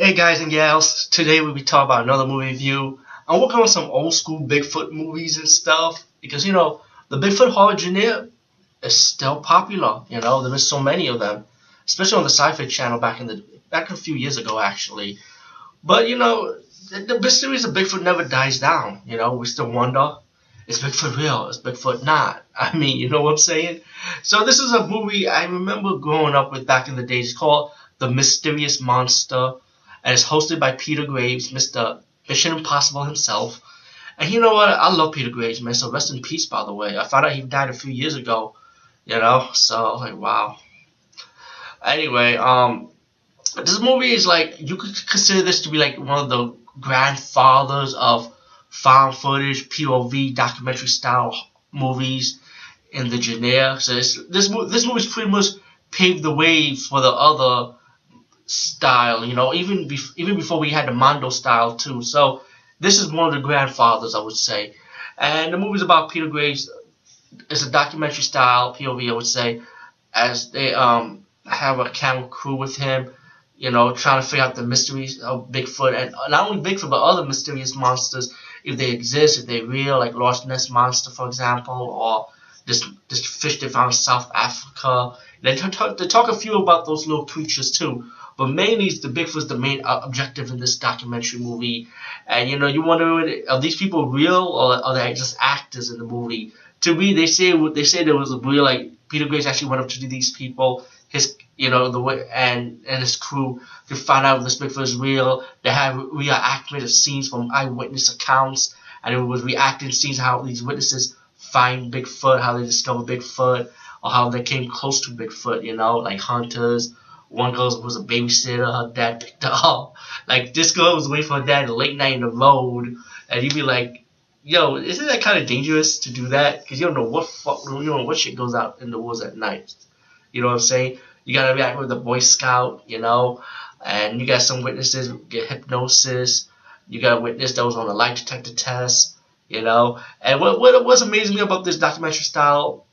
Hey guys and gals, today we'll be talking about another movie review. I'm working on some old school Bigfoot movies and stuff because the Bigfoot horror genre is still popular. There is so many of them, especially on the Sci-Fi Channel back a few years ago actually. But the mysteries of Bigfoot never dies down. We still wonder, is Bigfoot real? Is Bigfoot not? I mean, you know what I'm saying? So this is a movie I remember growing up with back in the days. It's called The Mysterious Monster, and it's hosted by Peter Graves, Mr. Mission Impossible himself. And you know what? I love Peter Graves, man. So rest in peace, by the way. I found out he died a few years ago. So like wow. Anyway, this movie is like, you could consider this to be like one of the grandfathers of found footage, POV, documentary style movies in the genre. So this movie's pretty much paved the way for the other style, even before we had the Mondo style too. So this is one of the grandfathers, I would say. And the movie's about Peter Graves. It's a documentary style POV, I would say, as they have a camera crew with him, trying to figure out the mysteries of Bigfoot, and not only Bigfoot but other mysterious monsters, if they exist, if they're real, like Loch Ness Monster, for example, or this fish they found in South Africa. They talk a few about those little creatures too, but mainly the Bigfoot's the main objective in this documentary movie. And you wonder, are these people real or are they just actors in the movie? To me, they say there was a real, like, Peter Graves actually went up to these people, the way and his crew, to find out if this Bigfoot is real. They have reenactment scenes from eyewitness accounts, and it was reacting scenes how these witnesses find Bigfoot, how they discover Bigfoot, or how they came close to Bigfoot, like hunters. One girl was a babysitter, her dad picked her up. Like, this girl was waiting for her dad late night in the road, and you'd be like, yo, isn't that kind of dangerous to do that? Because you don't know what shit goes out in the woods at night. You know what I'm saying? You gotta react with the Boy Scout, and you got some witnesses get hypnosis. You got a witness that was on a lie detector test, And what's amazing me about this documentary style,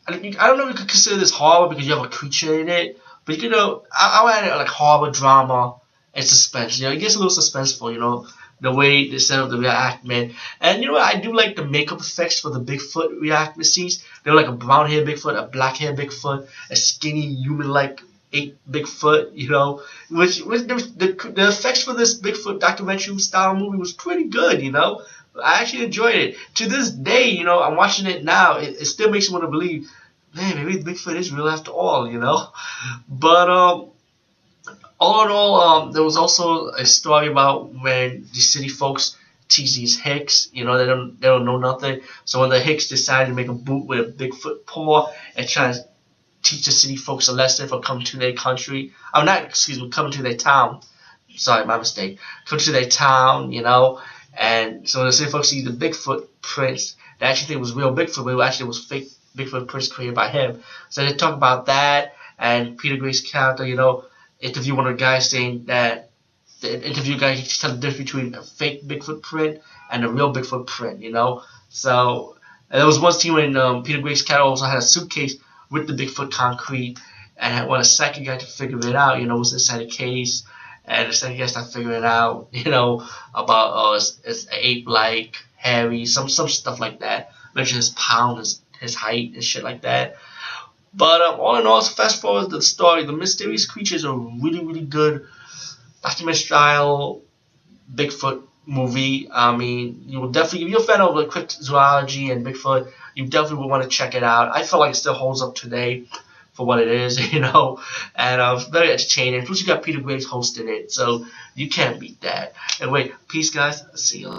I don't know if you could consider this horror because you have a creature in it, but I would add it like horror, drama, and suspense. It gets a little suspenseful, the way they set up the reenactment. And I do like the makeup effects for the Bigfoot reenactment scenes. They're like a brown haired Bigfoot, a black haired Bigfoot, a skinny human-like ape Bigfoot, which the effects for this Bigfoot documentary style movie was pretty good, I actually enjoyed it. To this day, I'm watching it now, it still makes me want to believe, man, maybe Bigfoot is real after all, But all in all, there was also a story about when the city folks tease these Hicks, they don't know nothing. So when the Hicks decided to make a boot with a Bigfoot paw and try to teach the city folks a lesson for coming to their country, coming to their town. Sorry, my mistake. Come to their town, and so when the city folks see the Bigfoot prints, they actually think it was real Bigfoot, but it was fake Bigfoot prints created by him. So they talk about that, and Peter Graves' character, interview one of the guys saying that the interview guy, he tell the difference between a fake Bigfoot print and a real Bigfoot print, So and there was one scene when Peter Graves' character also had a suitcase with the Bigfoot concrete, and I want a second guy to figure it out, what's inside the case. And the second guy started figuring out, about it's ape-like, hairy, some stuff like that. Mention his pound, his height, and shit like that. But all in all, so fast forward to the story. The mysterious creatures are really, really good documentary style Bigfoot movie. I mean, you will definitely, if you're a fan of like cryptozoology and Bigfoot, you definitely will want to check it out. I feel like it still holds up today for what it is, and it's very entertaining. Plus, you got Peter Graves hosting it, so you can't beat that. Anyway, peace, guys. See you later.